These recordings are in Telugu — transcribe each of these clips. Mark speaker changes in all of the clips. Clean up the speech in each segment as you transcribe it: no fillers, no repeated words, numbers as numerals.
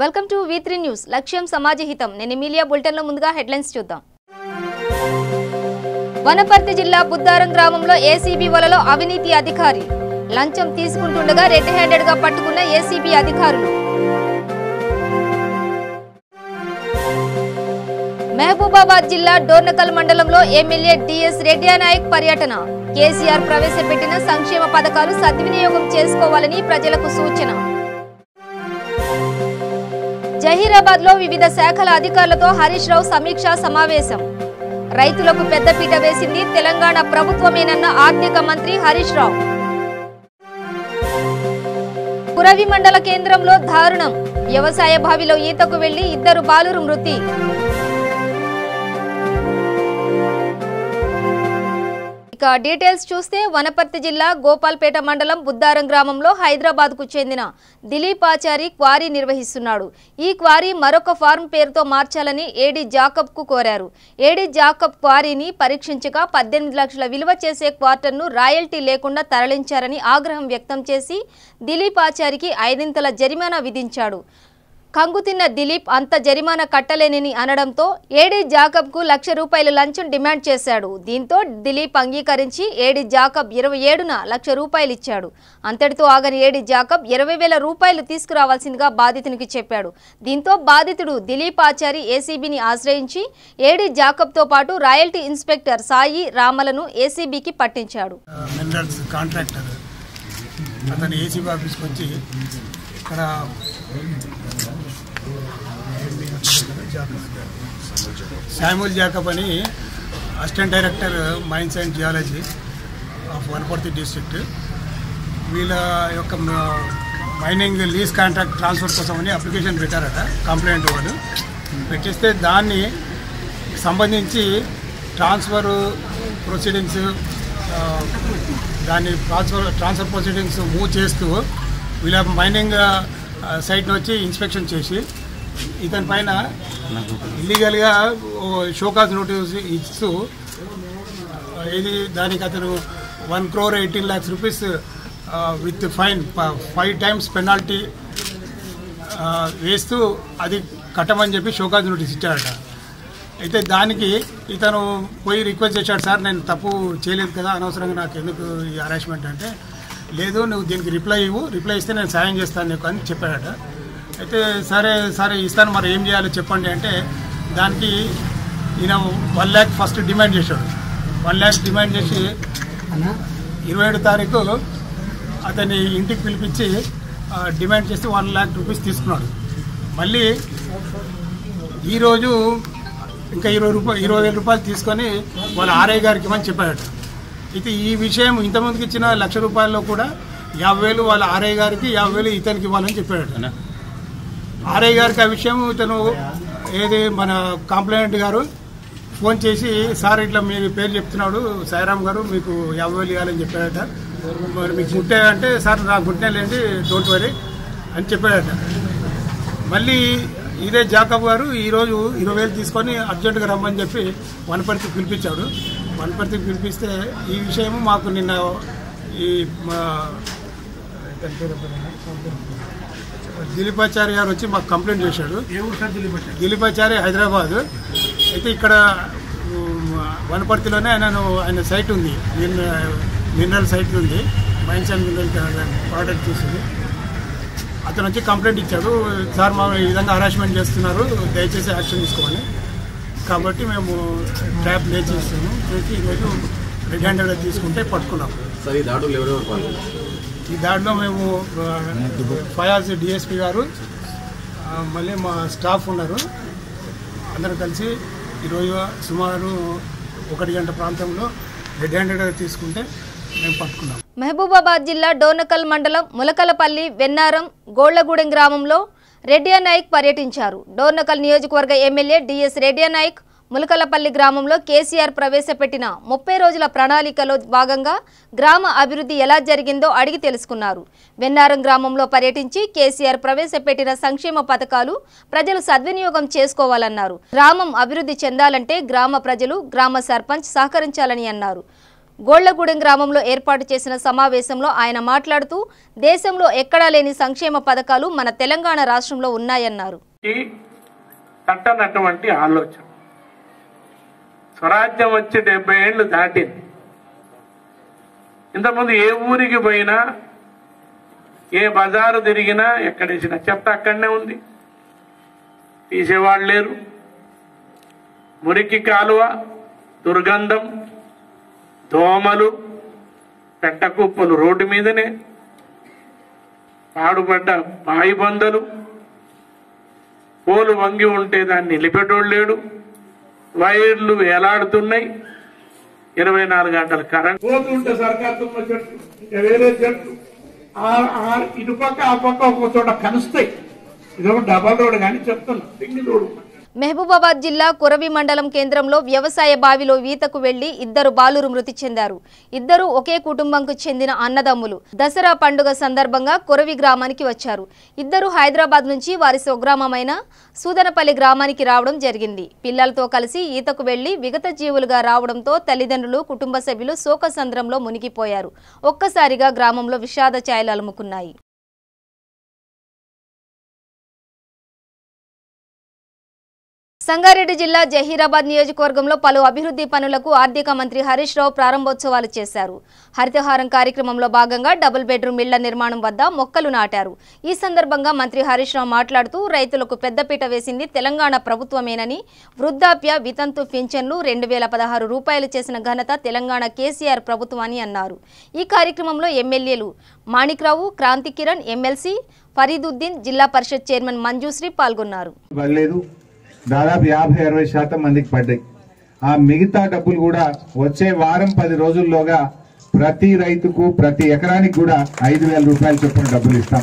Speaker 1: వెల్కమ్ టు V3 న్యూస్ లక్ష్యం సమాజ హితం నేను ఎమిలియా బులెటిన్ లో ముందుగా హెడ్లైన్స్ చూద్దాం. వనపర్తి జిల్లా బుద్దారం గ్రామంలో ఏసీబీ వలలో అవినీతి అధికారి లంచం తీసుకుంటుండగా రెడ్ హ్యాండెడ్ గా పట్టుకున్న ఏసీబీ అధికారులు. మహబూబాబాద్ జిల్లా డోర్నకల్ మండలంలో ఎమ్మెల్యే డిఎస్ రెడ్డి నాయక్ పర్యటన కేసీఆర్ ప్రవేశపెట్టిన సంక్షేమ పథకాలు సద్వినియోగం చేసుకోవాలని ప్రజలకు సూచన. జహీరాబాద్ లో వివిధ శాఖల అధికారులతో హరీష్ రావు సమీక్షా సమావేశం. రైతులకు పెద్దపీట వేసింది తెలంగాణ ప్రభుత్వమేనన్న ఆర్థిక మంత్రి హరీష్ రావు. కురవి మండల కేంద్రంలో దారుణం వ్యవసాయ బావిలో ఈతకు వెళ్లి 2 బాలురు మృతి. ఇక డీటెయిల్స్ చూస్తే వనపర్తి జిల్లా గోపాల్పేట మండలం బుద్దారం గ్రామంలో హైదరాబాద్ కు చెందిన దిలీప్ ఆచారి క్వారీ నిర్వహిస్తున్నాడు. ఈ క్వారీ మరొక ఫార్మ్ పేరుతో మార్చాలని ఏడీ జాకబ్ కు కోరారు. ఏడీ జాకబ్ క్వారీని పరీక్షించగా 18 లక్షల విలువ చేసే క్వార్టర్ను రాయల్టీ లేకుండా తరలించారని ఆగ్రహం వ్యక్తం చేసి దిలీప్ ఆచారికి 500 జరిమానా విధించాడు. కంగుతిన్న దిలీప్ అంత జరిమానా కట్టలేనని అనడంతో ఏడీ జాకబ్ కు ₹1,00,000 లంచం డిమాండ్ చేశాడు. దీంతో దిలీప్ అంగీకరించి ఏడీ జాకబ్ 27న ₹1,00,000 ఇచ్చాడు. అంతటితో ఆగని ఏడీ జాకబ్ ₹20,000 తీసుకురావాల్సిందిగా బాధితునికి చెప్పాడు. దీంతో బాధితుడు దిలీప్ ఆచారి ఏసీబీని ఆశ్రయించి ఏడీ జాకబ్ తో పాటు రాయల్టీ ఇన్స్పెక్టర్ సాయి రామలను ఏసీబీకి పట్టించాడు.
Speaker 2: శామ్యూల్ జాకబ్ అని assistant director mines and geology of Wanaparthy district. వీళ్ళ యొక్క మైనింగ్ లీజ్ కాంట్రాక్ట్ ట్రాన్స్ఫర్ కోసమని అప్లికేషన్ పెట్టారట. కంప్లైంట్ వాళ్ళు పెట్టిస్తే దాన్ని సంబంధించి transfer proceedings transfer proceedings move చేస్తూ వీళ్ళ మైనింగ్ సైట్ని వచ్చి ఇన్స్పెక్షన్ చేసి ఇతని పైన ఇల్లీగల్గా షోకాజ్ నోటీస్ ఇస్తూ దానికి అతను ₹1,18,00,000 విత్ ఫైన్ 5 times పెనాల్టీ వేస్తూ అది కట్టమని చెప్పి షోకాజ్ నోటీస్ ఇచ్చాడట. అయితే దానికి ఇతను పోయి రిక్వెస్ట్ చేశాడు, సార్ నేను తప్పు చేయలేదు కదా, అనవసరంగా నాకు ఎందుకు ఈ హరాస్మెంట్ అంటే, లేదు నువ్వు దీనికి రిప్లై ఇస్తే నేను సాయం చేస్తాను నీకు అని చెప్పాడట. అయితే సరే ఇస్తాను, మరి ఏం చేయాలో చెప్పండి అంటే దానికి ఈయన 1 lakh ఫస్ట్ డిమాండ్ చేశాడు. 1 lakh డిమాండ్ చేసి 27వ తారీఖు అతన్ని ఇంటికి పిలిపించి డిమాండ్ చేసి ₹1 lakh తీసుకున్నాడు. మళ్ళీ ఈరోజు ఇంకా ₹20,000 తీసుకొని వాళ్ళ ఆర్ఐ గారికి ఇవ్వని చెప్పాడట. అయితే ఈ విషయం ఇంతమందికి ఇచ్చిన ₹1,00,000 కూడా 50,000 వాళ్ళ ఆర్ఐ గారికి, 50,000 ఇతనికి ఇవ్వాలని చెప్పాడట. ఆర్ఐ గారికి ఆ విషయం ఇతను మన కంప్లైంట్ గారు ఫోన్ చేసి, సార్ ఇట్లా మీరు పేరు చెప్తున్నాడు సాయిరామ్ గారు, మీకు 50,000 ఇవ్వాలని చెప్పాడట. మరి మీకు ముట్టే అంటే, సార్ నాకు ముట్టినలేండి డోంట్ వరీ అని చెప్పాడట. మళ్ళీ ఇదే జాకబ్ గారు ఈరోజు 20,000 తీసుకొని అర్జెంటుగా రమ్మని చెప్పి వనపర్తికి పిలిపించాడు. వనపర్తికి పిలిపిస్తే ఈ విషయము మాకు నిన్న ఈ దిలీపాచారి గారు వచ్చి మాకు కంప్లైంట్ చేశాడు. దిలీపాచారి హైదరాబాద్. అయితే ఇక్కడ వనపర్తిలోనే ఆయన సైట్ ఉంది, మినరల్ సైట్ ఉంది, మైన్స్ అండ్ మినరల్ ప్రోడక్ట్ చేసింది. అతను వచ్చి కంప్లైంట్ ఇచ్చాడు, సార్ మా ఈ విధంగా హరాస్మెంట్ చేస్తున్నారు, దయచేసి యాక్షన్ తీసుకోవాలి. కాబట్టి మేము ట్రాప్ లే చేస్తాము చేసి ఈరోజు రెడ్ హ్యాండెడ్గా తీసుకుంటే పట్టుకున్నాం. ఈ దాడిలో మేము ఫయాజ్ డిఎస్పీ గారు, మళ్ళీ మా స్టాఫ్ ఉన్నారు, అందరూ కలిసి ఈరోజు సుమారు 1 గంట ప్రాంతంలో రెడ్ హ్యాండెడ్గా తీసుకుంటే మేము పట్టుకున్నాం.
Speaker 1: మహబూబాబాద్ జిల్లా డోర్నకల్ మండలం ములకలపల్లి, వెన్నారం, గోళ్లగూడెం గ్రామంలో రెడ్డి నాయక్ పర్యటించారు. డోర్నకల్ నియోజకవర్గ ఎమ్మెల్యే డిఎస్ రెడ్డి నాయక్ ములకలపల్లి గ్రామంలో కేసీఆర్ ప్రవేశపెట్టిన 30 రోజుల ప్రణాళికలో భాగంగా గ్రామ అభివృద్ధి ఎలా జరిగిందో అడిగి తెలుసుకున్నారు. వెన్నారం గ్రామంలో పర్యటించి కేసీఆర్ ప్రవేశపెట్టిన సంక్షేమ పథకాలు ప్రజలు సద్వినియోగం చేసుకోవాలన్నారు. గ్రామం అభివృద్ధి చెందాలంటే గ్రామ ప్రజలు, గ్రామ సర్పంచ్ సహకరించాలని అన్నారు. గోళ్లగూడెం గ్రామంలో ఏర్పాటు చేసిన సమావేశంలో ఆయన మాట్లాడుతూ దేశంలో ఎక్కడా లేని సంక్షేమ పథకాలు మన తెలంగాణ రాష్ట్రంలో ఉన్నాయన్నారు.
Speaker 3: తట్టనటువంటి ఆలోచన స్వరాజ్యం వచ్చి 70 ఏళ్లు దాటింది. ఇంతకుముందు ఏ ఊరికి పోయినా ఏ బజారు తిరిగినా ఎక్కడేసిన చెత్త అక్కడనే ఉంది, తీసేవాళ్ళు లేరు. మురికి కాలువ, దుర్గంధం, దోమలు, పెట్టకుప్పలు రోడ్డు మీదనే, పాడుపడ్డ బాయి బందలు, పోలు వంగి ఉంటే దాన్ని నిలిపేటోళ్ళు లేడు, వైర్లు వేలాడుతున్నాయి, 24 గంటల కరెంట్ పోతుంటే సర్కారు తుమ్మ చెట్లు, వేరే చెట్లు ఇటుపక్క ఆ పక్క ఒక చోట కలుస్తాయి. ఇదొక డబల్ రోడ్ కానీ చెప్తున్నా, సింగిల్ రోడ్.
Speaker 1: మహబూబాబాద్ జిల్లా కురవి మండలం కేంద్రంలో వ్యవసాయ బావిలో ఈతకు వెళ్లి 2 బాలురు మృతి చెందారు. ఇద్దరు ఒకే కుటుంబంకు చెందిన అన్నదమ్ములు. దసరా పండుగ సందర్భంగా కురవి గ్రామానికి వచ్చారు. ఇద్దరు హైదరాబాద్ నుంచి వారి స్వగ్రామమైన సూదనపల్లి గ్రామానికి రావడం జరిగింది. పిల్లలతో కలిసి ఈతకు వెళ్లి విగత జీవులుగా రావడంతో తల్లిదండ్రులు, కుటుంబ సభ్యులు శోకసంద్రంలో మునిగిపోయారు. ఒక్కసారిగా గ్రామంలో విషాద ఛాయలు అలుముకున్నాయి. సంగారెడ్డి జిల్లా జహీరాబాద్ నియోజకవర్గంలో పలు అభివృద్ధి పనులకు ఆర్థిక మంత్రి హరీష్ రావు ప్రారంభోత్సవాలు చేశారు. హరితహారం కార్యక్రమంలో భాగంగా డబుల్ బెడ్రూమ్ ఇళ్ల నిర్మాణం వద్ద మొక్కలు నాటారు. ఈ సందర్భంగా మంత్రి హరీష్ రావు మాట్లాడుతూ రైతులకు పెద్దపీట వేసింది తెలంగాణ ప్రభుత్వమేనని, వృద్ధాప్య వితంతు పింఛన్లు 2016 రూపాయలు చేసిన ఘనత తెలంగాణ కేసీఆర్ ప్రభుత్వాన్ని అన్నారు. ఈ కార్యక్రమంలో ఎమ్మెల్యేలు మాణిక్రావు, క్రాంతి కిరణ్, ఎమ్మెల్సీ ఫరీదుద్దీన్, జిల్లా పరిషత్ చైర్మన్ మంజుశ్రీ పాల్గొన్నారు.
Speaker 4: దాదాపు 50-60% మందికి పడ్డాయి. ఆ మిగతా డబ్బులు కూడా వచ్చే వారం 10 రోజుల్లోగా ప్రతి రైతుకు ప్రతి ఎకరానికి కూడా 5,000 రూపాయలు చొప్పున డబ్బులు ఇస్తాం.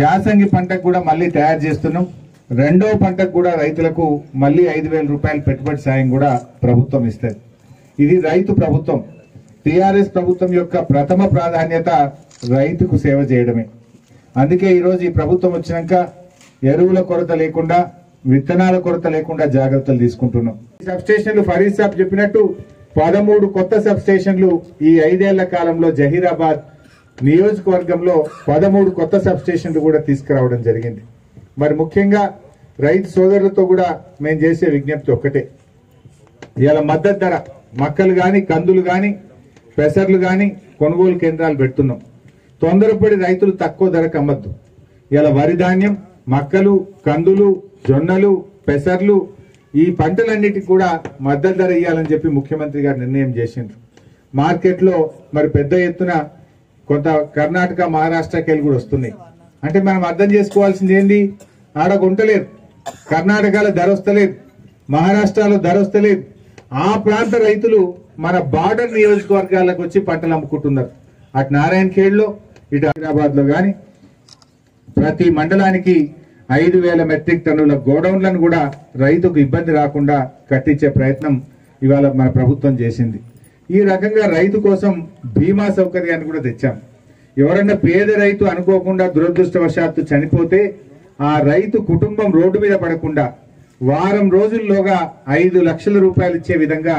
Speaker 4: యాసంగి పంటకు కూడా మళ్ళీ తయారు చేస్తున్నాం. రెండో పంటకు కూడా రైతులకు మళ్ళీ 5,000 రూపాయలు పెట్టుబడి సాయం కూడా ప్రభుత్వం ఇస్తుంది. ఇది రైతు ప్రభుత్వం. టీఆర్ఎస్ ప్రభుత్వం యొక్క ప్రథమ ప్రాధాన్యత రైతుకు సేవ చేయడమే. అందుకే ఈరోజు ఈ ప్రభుత్వం వచ్చినాక ఎరువుల కొరత లేకుండా, విత్తనాల కొరత లేకుండా జాగ్రత్తలు తీసుకుంటున్నాం. సబ్ స్టేషన్లు ఫరీద్ సాబ్ చెప్పినట్టు 13 కొత్త సబ్ స్టేషన్లు ఈ 5 ఏళ్ల కాలంలో జహీరాబాద్ నియోజకవర్గంలో 13 కొత్త సబ్ స్టేషన్లు కూడా తీసుకురావడం జరిగింది. మరి ముఖ్యంగా రైతు సోదరులతో కూడా మేము చేసే విజ్ఞప్తి ఒక్కటే, ఇలా మద్దతు ధర మక్కలు గాని, కందులు గాని, పెసర్లు గాని కొనుగోలు కేంద్రాలు పెడుతున్నాం. తొందరపడి రైతులు తక్కువ ధరకు అమ్మద్దు. ఇలా వరి ధాన్యం, మక్కలు, కందులు, జొన్నలు, పెసర్లు ఈ పంటలన్నిటికీ కూడా మద్దతు ధర ఇవ్వాలని చెప్పి ముఖ్యమంత్రి గారు నిర్ణయం చేసిండ్రు. మార్కెట్లో మరి పెద్ద ఎత్తున కొంత కర్ణాటక, మహారాష్ట్రకి వెళ్ళి కూడా వస్తున్నాయి. అంటే మనం అర్థం చేసుకోవాల్సింది ఏంది, ఆడ కొంటలేదు, కర్ణాటకలో ధర వస్తలేదు, మహారాష్ట్రలో ధర వస్తలేదు. ఆ ప్రాంత రైతులు మన బార్డర్ నియోజకవర్గాలకు వచ్చి పంటలు అమ్ముకుంటున్నారు. అటు నారాయణఖేడ్లో, ఇటు హైదరాబాద్ లో గాని ప్రతి మండలానికి 5,000 మెట్రిక్ టన్నుల గోడౌన్లను కూడా రైతుకు ఇబ్బంది రాకుండా కట్టించే ప్రయత్నం ఇవాళ మన ప్రభుత్వం చేసింది. ఈ రకంగా రైతు కోసం బీమా సౌకర్యాన్ని కూడా తెచ్చాం. ఎవరన్నా పేద రైతు అనుకోకుండా దురదృష్టవశాత్తు చనిపోతే ఆ రైతు కుటుంబం రోడ్డు మీద పడకుండా వారం రోజుల్లోగా 5 లక్షల రూపాయలు ఇచ్చే విధంగా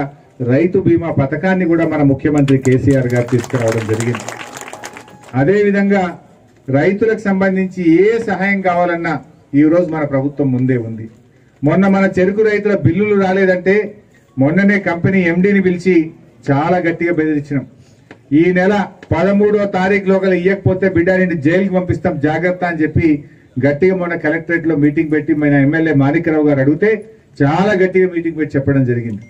Speaker 4: రైతు బీమా పథకాన్ని కూడా మన ముఖ్యమంత్రి కేసీఆర్ గారు తీసుకురావడం జరిగింది. అదేవిధంగా రైతులకు సంబంధించి ఏ సహాయం కావాలన్నా ఈ రోజు మన ప్రభుత్వం ముందే ఉంది. మొన్న మన చెరుకు రైతుల బిల్లులు రాలేదంటే మొన్ననే కంపెనీ ఎండీని పిలిచి చాలా గట్టిగా బెదిరించినాం. ఈ నెల 13వ తారీఖు లోకల ఇయ్యకపోతే బిడ్డని జైలుకి పంపిస్తాం జాగ్రత్త అని చెప్పి గట్టిగా మొన్న కలెక్టరేట్ లో మీటింగ్ పెట్టి మన ఎమ్మెల్యే మాణిక్రావు గారు అడిగితే చాలా గట్టిగా మీటింగ్ పెట్టి చెప్పడం జరిగింది.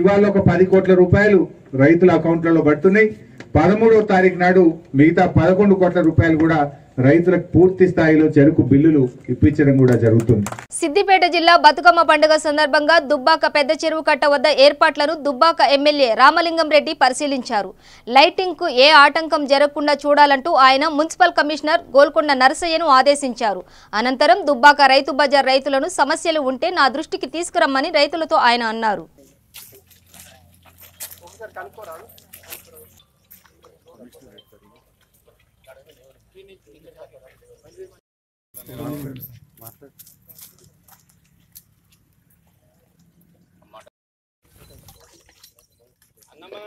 Speaker 4: ఇవాళ ఒక 10 కోట్ల రూపాయలు రైతుల అకౌంట్లలో పడుతున్నాయి. 13వ తారీఖు నాడు మిగతా 11 కోట్ల రూపాయలు కూడా రైతులకు పూర్తి స్థాయిలో చెరుకు బిల్లులు ఇప్పించడం కూడా జరుగుతుంది.
Speaker 1: సిద్దిపేట జిల్లా బతుకమ్మ పండుగ సందర్భంగా దుబ్బాక పెద్ద చెరువు కట్ట వద్ద ఏర్పాట్లను దుబ్బాక ఎమ్మెల్యే రామలింగం రెడ్డి పరిశీలించారు. లైటింగ్ కు ఏ ఆటంకం జరగకుండా చూడాలంటూ ఆయన మున్సిపల్ కమిషనర్ గోల్కొండ నరసయ్యను ఆదేశించారు. అనంతరం దుబ్బాక రైతు బజార్ రైతులను సమస్యలు ఉంటే నా దృష్టికి తీసుకురమ్మని రైతులతో ఆయన అన్నారు.
Speaker 3: అన్నమా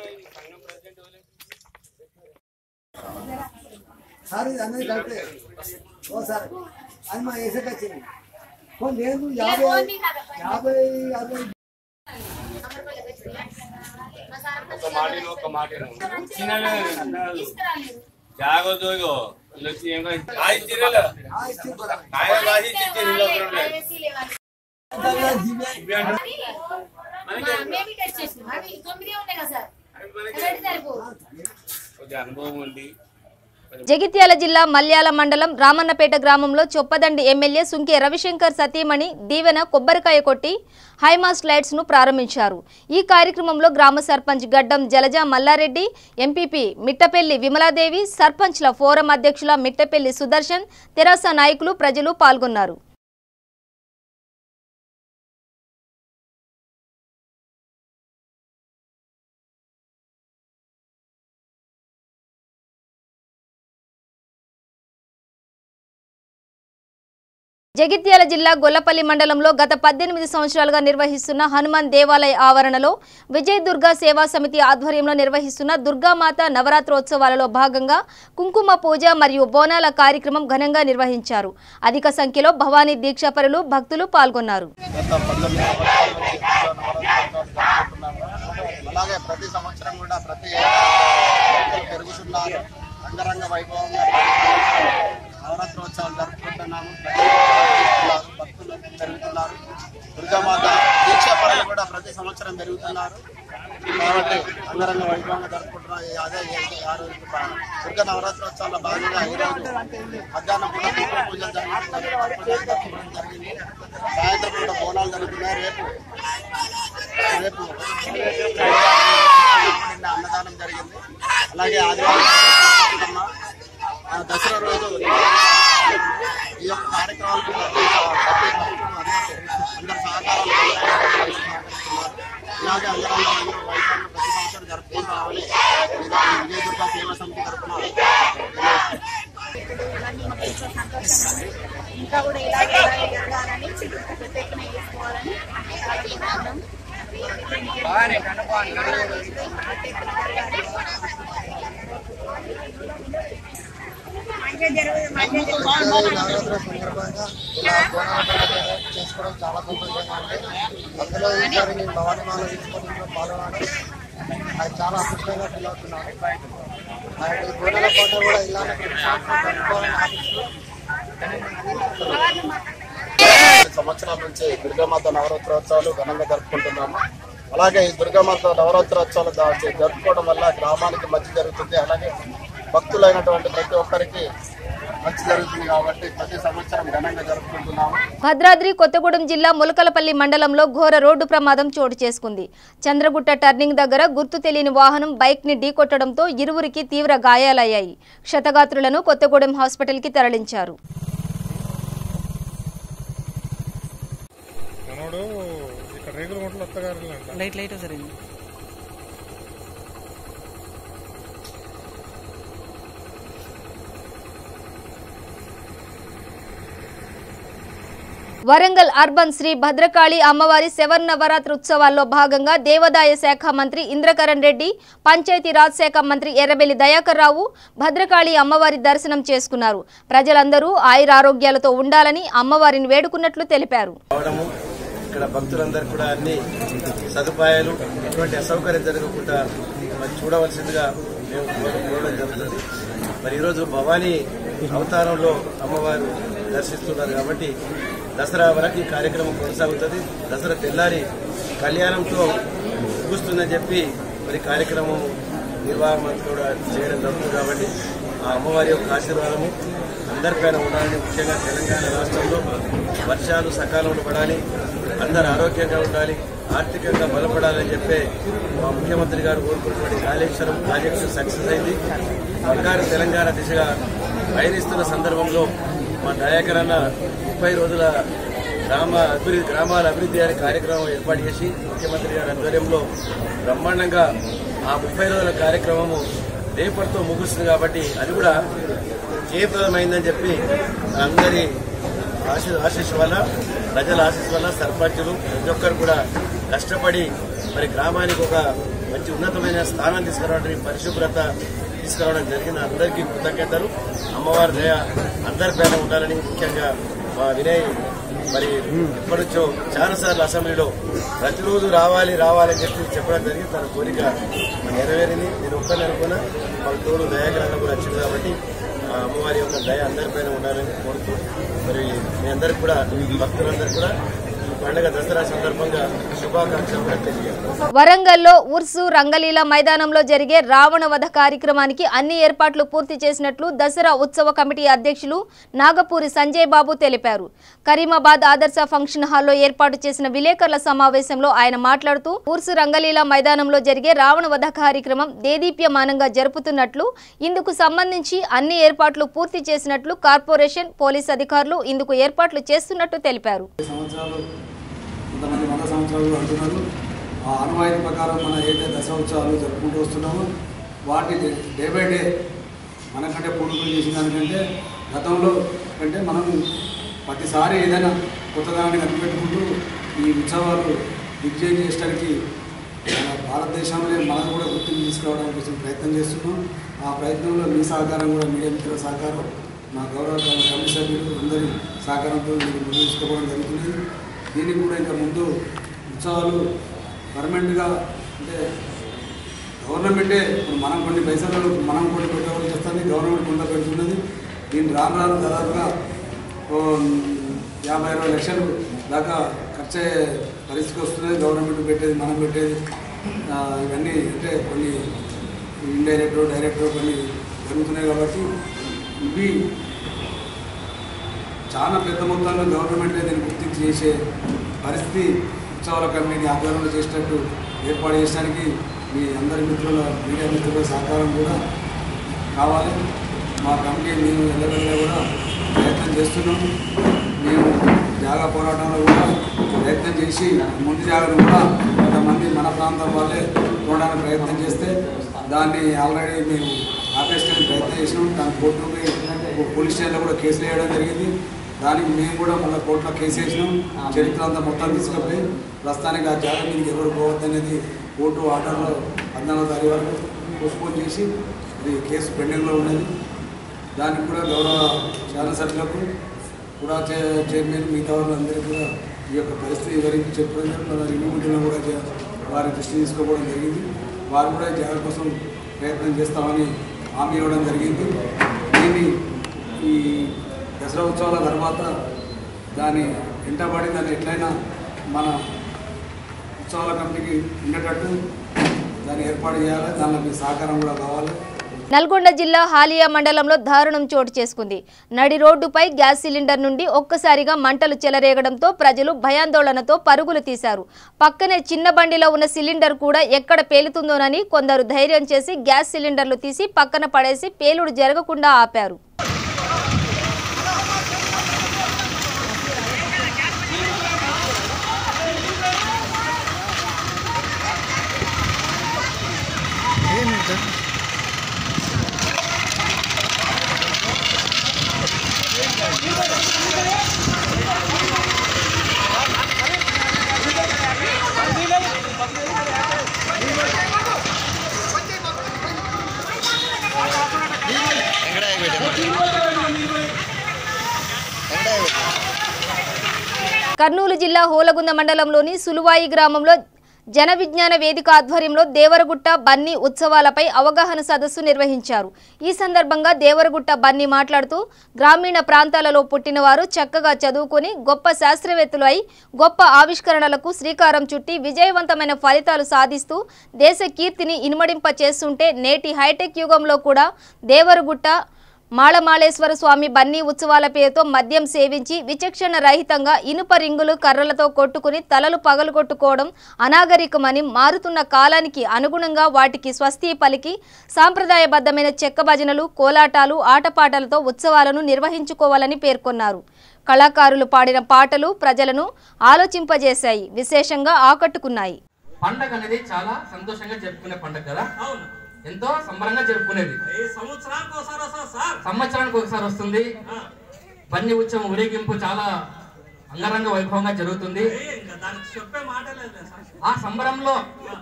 Speaker 5: సార్ ఇది అన్నది కరెక్టే ఓ సార్ అది మా ఏసకి వచ్చింది లేదు 50 60
Speaker 6: ఒక మాట జాగ్రత్త అనుభవం ఉంది.
Speaker 1: జగిత్యాల జిల్లా మల్యాల మండలం రామన్నపేట గ్రామంలో చొప్పదండి ఎమ్మెల్యే సుంకే రవిశంకర్ సతీమణి దీవెన కొబ్బరికాయ కొట్టి హైమాస్ట్ లైట్స్ ను ప్రారంభించారు. ఈ కార్యక్రమంలో గ్రామ సర్పంచ్ గడ్డం జలజ మల్లారెడ్డి, ఎంపీపీ మిట్టపల్లి విమలాదేవి, సర్పంచ్ల ఫోరం అధ్యక్షుల మిట్టపల్లి సుదర్శన్, తెరాస నాయకులు, ప్రజలు పాల్గొన్నారు. జగిత్యాల జిల్లా గొల్లపల్లి మండలంలో గత 18 సంవత్సరాలుగా నిర్వహిస్తున్న హనుమాన్ దేవాలయ ఆవరణలో విజయ దుర్గా సేవా సమితి ఆధ్వర్యంలో నిర్వహిస్తున్న దుర్గామాత నవరాత్రోత్సవాలలో భాగంగా కుంకుమ పూజ మరియు బోనాల కార్యక్రమం ఘనంగా నిర్వహించారు. అధిక సంఖ్యలో భవానీ దీక్షాపరులు, భక్తులు పాల్గొన్నారు.
Speaker 7: అలాగే ప్రతి సంవత్సరం కూడా ప్రతి పెరుగుతున్నారు. అంగరంగ వైభవంగా నవరాత్రోత్సవాలు జరుపుకుంటున్నాము. భక్తులు పెరుగుతున్నారు. దుర్గామాత దీక్షాపరులు కూడా ప్రతి సంవత్సరం పెరుగుతున్నారు. కాబట్టి అంగరంగ వైభవంగా జరుపుకుంటున్నాం. అదే దుర్గా నవరాత్రోత్సవాల భాగంగా ఈరోజు మధ్యాహ్నం కూడా కుంకుమ పూజలు జరిగింది. సాయంత్రం కూడా బోనాలు జరుగుతున్నాయి. రేపు అన్నదానం జరిగింది. అలాగే ఆదివారం దసరా రోజు ఈ యొక్క కార్యక్రమాలకు అందరు సహకారాలు ఇలాగే అందరూ వైద్యాన్ని ప్రతి సంవత్సరం జరుపుకుంటామని విజయ దుర్గా సేవా సమితి తరఫున
Speaker 8: ఇంకా కూడా ఇలాగే జరగాలని ప్రత్యేకన చేసుకోవాలని
Speaker 7: నవరాత్రి సందర్భంగా ఇలా బోనాల చేసుకోవడం చాలా సంతోషంగా ఉంది. అందులో ఈసారి నేను భవానీ మాల తీసుకోవడంలో పాల్గొనడం అది చాలా అదృష్టంగా ఫీల్ అవుతున్నాను. ఈ బోనాల పాట కూడా ఇలానే సంవత్సరాల నుంచి దుర్గామాత నవరాత్రోత్సవాలు ఘనంగా జరుపుకుంటున్నాము. అలాగే ఈ దుర్గామాత నవరాత్రోత్సవాలు జరుపుకోవడం వల్ల గ్రామానికి మంచి జరుగుతుంది. అలాగే భక్తులైనటువంటి ప్రతి ఒక్కరికి మంచి జరుగుతుంది కాబట్టి ప్రతి సంవత్సరం ఘనంగా జరుపుకుంటున్నాము.
Speaker 1: భద్రాద్రి కొత్తగూడెం జిల్లా ములకలపల్లి మండలంలో ఘోర రోడ్డు ప్రమాదం చోటు చేసుకుంది. చంద్రగుట్ట టర్నింగ్ దగ్గర గుర్తు తెలియని వాహనం బైక్ ని ఢీకొట్టడంతో ఇరువురికి తీవ్ర గాయాలయ్యాయి. క్షతగాత్రులను కొత్తగూడెం హాస్పిటల్ కి తరలించారు. వరంగల్ అర్బన్ శ్రీ భద్రకాళి అమ్మవారి శరన్నవరాత్రి ఉత్సవాల్లో భాగంగా దేవాదాయ శాఖ మంత్రి ఇంద్రకరణ్ రెడ్డి, పంచాయతీరాజ్ శాఖ మంత్రి ఎర్రబెల్లి దయాకర్ రావు భద్రకాళి అమ్మవారి దర్శనం చేసుకున్నారు. ప్రజలందరూ ఆయురారోగ్యాలతో ఉండాలని అమ్మవారిని వేడుకున్నట్లు తెలిపారు.
Speaker 7: ఇక్కడ భక్తులందరూ కూడా అన్ని సదుపాయాలు ఎటువంటి అసౌకర్యం జరగకుండా చూడవలసిందిగా మేము కోరడం జరుగుతుంది. మరి ఈరోజు భవానీ అవతారంలో అమ్మవారు దర్శిస్తున్నారు కాబట్టి దసరా వరకు ఈ కార్యక్రమం కొనసాగుతుంది. దసరా తెల్లారి కళ్యాణంతో ముగుస్తుందని చెప్పి మరి కార్యక్రమం నిర్వహణ కూడా చేయడం జరుగుతుంది. కాబట్టి ఆ అమ్మవారి యొక్క ఆశీర్వాదము అందరిపైన ఉండాలని, ముఖ్యంగా తెలంగాణ రాష్ట్రంలో వర్షాలు సకాలంలో పడాలి, అందరు ఆరోగ్యంగా ఉండాలి, ఆర్థికంగా బలపడాలని చెప్పే మా ముఖ్యమంత్రి గారు కోరుకున్నటువంటి కాళేశ్వరం ప్రాజెక్టు సక్సెస్ అయింది. బంగారు తెలంగాణ దిశగా పయనిస్తున్న సందర్భంలో మా దయాకర్ అన్న 30 రోజుల గ్రామాల అభివృద్ధి అనే కార్యక్రమం ఏర్పాటు చేసి ముఖ్యమంత్రి గారి ఆధ్వర్యంలో బ్రహ్మాండంగా ఆ 30 రోజుల కార్యక్రమము రేపటితో ముగుస్తుంది. కాబట్టి అది కూడా జయప్రదమైందని చెప్పి అందరి ఆశీస్సు వల్ల, ప్రజల ఆశీస్సు వల్ల సర్పంచులు ప్రతి ఒక్కరు కూడా కష్టపడి మరి గ్రామానికి ఒక మంచి ఉన్నతమైన స్థానం తీసుకురావడానికి పరిశుభ్రత, తీసుకురావడం జరిగింది. అందరికీ కృతజ్ఞతలు. అమ్మవారి దయ అందరిపైన ఉండాలని, ముఖ్యంగా మా వినయ్ మరి ఇప్పటి నుంచో చాలాసార్లు అసెంబ్లీలో ప్రతిరోజు రావాలి అని చెప్పడం జరిగింది. తన కోరిక నెరవేరింది. నేను ఒక్కరిని అనుకున్నా, వాళ్ళ తోడు దయాగ్రహంగా కూడా వచ్చింది. కాబట్టి అమ్మవారి యొక్క దయ అందరిపైన ఉండాలని కోరుతూ మరి మీ అందరికి కూడా భక్తులందరూ కూడా పండుగ దసరా సందర్భంగా శుభాకాంక్షలు కూడా తెలియజేస్తాను.
Speaker 1: వరంగల్లో ఉర్సు రంగలీల మైదానంలో జరిగే రావణ వధ కార్యక్రమానికి అన్ని ఏర్పాట్లు పూర్తి చేసినట్లు దసరా ఉత్సవ కమిటీ అధ్యక్షులు నాగపూరి సంజయ్ బాబు తెలిపారు. కరీమాబాద్ ఆదర్శ ఫంక్షన్ హాల్లో ఏర్పాటు చేసిన విలేకరుల సమావేశంలో ఆయన మాట్లాడుతూ ఉర్సు రంగలీల మైదానంలో జరిగే రావణ వధ కార్యక్రమం దేదీప్యమానంగా జరుపుతున్నట్లు, ఇందుకు సంబంధించి అన్ని ఏర్పాట్లు పూర్తి చేసినట్లు కార్పొరేషన్ పోలీస్ అధికారులు ఇందుకు ఏర్పాట్లు చేస్తున్నట్టు తెలిపారు.
Speaker 5: కొంతమంది 100 సంవత్సరాలు అంటున్నారు. ఆ అనువాయితీ ప్రకారం మనం ఏదైతే దసరా ఉత్సవాలు జరుపుకుంటూ వస్తున్నామో వాటి డే బై డే మనకంటే పూర్వీకులు చేసిన దానికంటే గతంలో కంటే మనం ప్రతిసారి ఏదైనా కొత్తదాన్ని కనిపెట్టుకుంటూ ఈ ఉత్సవాలు విజయం చేయడానికి భారతదేశంలో మనం కూడా గుర్తింపు తీసుకురావడానికి కోసం ప్రయత్నం చేస్తున్నాం. ఆ ప్రయత్నంలో మీ సహకారం కూడా, మీడియా మిత్రుల సహకారం, మా గౌరవ కమిటీ సభ్యులు అందరి సహకారంతో ముందు తీసుకోవడం జరుగుతుంది. దీనికి కూడా ఇంకా ముందు ఉత్సవాలు పర్మనెంట్గా అంటే గవర్నమెంటే మనం కొన్ని పైసలు మనం కూడా పెట్టవలసి వస్తుంది. గవర్నమెంట్ కొంత పెడుతున్నది. దీన్ని రాను దాదాపుగా 50-60 లక్షలు దాకా ఖర్చు అయ్యే పరిస్థితి వస్తున్నది. గవర్నమెంట్ పెట్టేది, మనం పెట్టేది ఇవన్నీ అంటే కొన్ని ఇండైరెక్ట్ డైరెక్ట్ కొన్ని జరుగుతున్నాయి. కాబట్టి ఇవి చాలా పెద్ద మొత్తంలో గవర్నమెంట్ దీన్ని గుర్తించి చేసే పరిస్థితి ఉత్సవాల కమిటీని ఆధ్వర్యంలో చేసేటట్టు ఏర్పాటు చేయడానికి మీ అందరి మిత్రుల, మీడియా మిత్రుల సహకారం కూడా కావాలి. మా కమిటీ మేము ఎల్లవెల్లా కూడా ప్రయత్నం చేస్తున్నాం. మేము జాగా పోరాటంలో కూడా ప్రయత్నం చేసి ముందు జాగ్రత్త కూడా కొంతమంది మన ప్రాంతం వాళ్ళే చూడడానికి ప్రయత్నం చేస్తే దాన్ని ఆల్రెడీ మేము ఆపేసుకోవడానికి ప్రయత్నం చేసినాం. దాని కోర్టు పోలీస్ స్టేషన్లో కూడా కేసులు వేయడం జరిగింది. దానికి మేము కూడా మళ్ళీ కోర్టులో కేసు వేసినాం. చరిత్ర అంతా మొత్తం తీసుకుపోయి ప్రస్తుతానికి ఆ జాగా మీదకి ఎవరు పోవద్దనేది కోర్టు ఆర్డర్లో 14వ తారీఖు వరకు పోస్ట్పోన్ చేసి అది కేసు పెండింగ్లో ఉన్నది. దానికి కూడా గౌరవ శాసనసభ్యులకు కూడా చైర్మన్ మిగతా వాళ్ళందరికీ కూడా ఈ యొక్క పరిస్థితి వివరించి చెప్పడం మన రివ్యూలో కూడా వారి దృష్టి తీసుకోవడం జరిగింది. వారు కూడా జాగా కోసం ప్రయత్నం చేస్తామని హామీ ఇవ్వడం జరిగింది. దీన్ని ఈ దసరా ఉత్సవాల తర్వాత దాని వెంటబడి దాన్ని ఎట్లయినా మన ఉత్సవాల కమిటీకి ఉండేటట్టు దాన్ని ఏర్పాటు చేయాలి. దానిలో మీ సహకారం కూడా కావాలి.
Speaker 1: నల్గొండ జిల్లా హాలియా మండలంలో దారుణం చోటు చేసుకుంది. నడి రోడ్డుపై గ్యాస్ సిలిండర్ నుండి ఒక్కసారిగా మంటలు చెలరేగడంతో ప్రజలు భయాందోళనతో పరుగులు తీశారు. పక్కనే చిన్న బండిలో ఉన్న సిలిండర్ కూడా ఎక్కడ పేలుతుందోనని కొందరు ధైర్యం చేసి గ్యాస్ సిలిండర్లు తీసి పక్కన పడేసి పేలుడు జరగకుండా ఆపారు. కర్నూలు జిల్లా హోలగుంద మండలంలోని సులువాయి గ్రామంలో జన విజ్ఞాన వేదిక ఆధ్వర్యంలో దేవరగుట్ట బన్నీ ఉత్సవాలపై అవగాహన సదస్సు నిర్వహించారు. ఈ సందర్భంగా దేవరగుట్ట బన్నీ మాట్లాడుతూ గ్రామీణ ప్రాంతాలలో పుట్టిన వారు చక్కగా చదువుకొని గొప్ప శాస్త్రవేత్తలు అయి గొప్ప ఆవిష్కరణలకు శ్రీకారం చుట్టి విజయవంతమైన ఫలితాలు సాధిస్తూ దేశ కీర్తిని ఇనుమడింప చేస్తుంటే నేటి హైటెక్ యుగంలో కూడా దేవరగుట్ట మాళమాళేశ్వర స్వామి బన్నీ ఉత్సవాల పేరుతో మద్యం సేవించి విచక్షణ రహితంగా ఇనుప రింగులు కర్రలతో కొట్టుకుని తలలు పగలగొట్టుకోవడం అనాగరికమని, మారుతున్న కాలానికి అనుగుణంగా వాటికి స్వస్తి పలికి సాంప్రదాయబద్ధమైన చెక్క భజనలు, కోలాటాలు, ఆటపాటలతో ఉత్సవాలను నిర్వహించుకోవాలని పేర్కొన్నారు. కళాకారులు పాడిన పాటలు ప్రజలను ఆలోచింపజేశాయి, విశేషంగా ఆకట్టుకున్నాయి.
Speaker 9: పండగ అనేది చాలా సంతోషంగా జరుపుకునే పండగ కదా. ఎంతో సంబరంగా జరుపుకునేది. సంవత్సరానికి ఒకసారి వస్తుంది. బన్నీ ఉత్సవం ఊరేగింపు చాలా అంగరంగ వైభవంగా జరుగుతుంది. ఆ సంబరంలో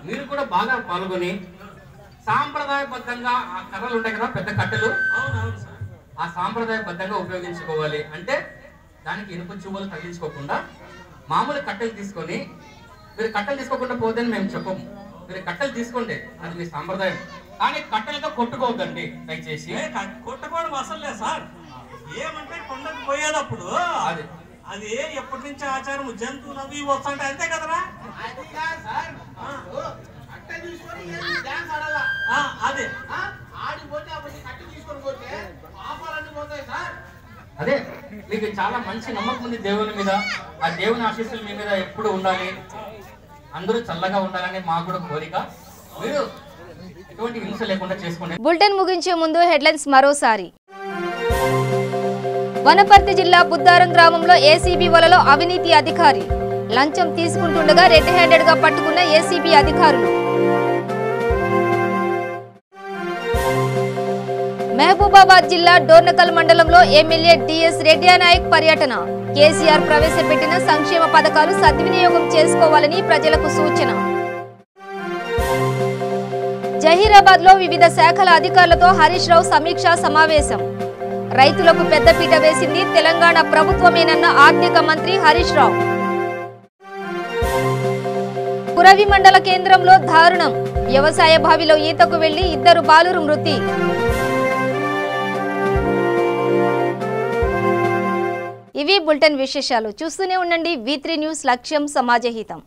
Speaker 9: మీరు కూడా బాగా పాల్గొని సాంప్రదాయబద్ధంగా ఆ కర్రలు ఉంటాయి కదా పెద్ద కట్టెలు, ఆ సాంప్రదాయబద్ధంగా ఉపయోగించుకోవాలి. అంటే దానికి ఇనుప చువ్వలు తగిలించుకోకుండా మామూలు కట్టెలు తీసుకొని, మీరు కట్టెలు తీసుకోకుండా పోతే మేము చెప్పము, మీరు కట్టెలు తీసుకోండి, అది మీ సాంప్రదాయం. కానీ కట్టెలతో కొట్టుకోవద్దండి దయచేసి.
Speaker 10: కొట్టుకోవడం అసలు లేదు సార్. ఏమంటే కొండకు పోయేటప్పుడు అది ఎప్పటి నుంచి ఆచారం, జంతువులు అవి వస్తుంటాయి అంతే కదరా.
Speaker 9: అదే మీకు చాలా మంచి నమ్మకం ఉంది దేవుని మీద. ఆ దేవుని ఆశీస్సులు మీ మీద ఎప్పుడు ఉండాలి, అందరూ చల్లగా ఉండాలని మాకు కూడా కోరిక. మీరు ఎటువంటి హింస లేకుండా చేసుకోండి.
Speaker 1: బులెటిన్ ముగించే ముందు హెడ్లైన్స్ మరోసారి. వనపర్తి జిల్లా బుద్దారం గ్రామంలో ఏసీబీ వలలో అవినీతి అధికారి లంచం తీసుకుంటుండగా రెడ్ హ్యాండెడ్ గా పట్టుకున్న ఏసీబీ అధికారులు. మహబూబాబాద్ జిల్లా డోర్నకల్ మండలంలో ఎమ్మెల్యే డిఎస్ రెడ్డి నాయక్ పర్యటన. కేసీఆర్ ప్రవేశపెట్టిన సంక్షేమ పథకాలు సద్వినియోగం చేసుకోవాలని ప్రజలకు సూచన. జహీరాబాద్ లో వివిధ శాఖల అధికారులతో హరీష్ రావు సమీక్షా సమావేశం. రైతులకు పెద్దపీట వేసింది తెలంగాణ ప్రభుత్వమేనన్న ఆర్థిక మంత్రి హరీష్ రావు. కురవి మండల కేంద్రంలో దారుణం. వ్యవసాయ బావిలో ఈతకు వెళ్లి 2 బాలురు మృతి. ఇవి బులెటిన్ విశేషాలు. చూస్తూనే ఉండండి V3 న్యూస్, లక్ష్యం సమాజహితం.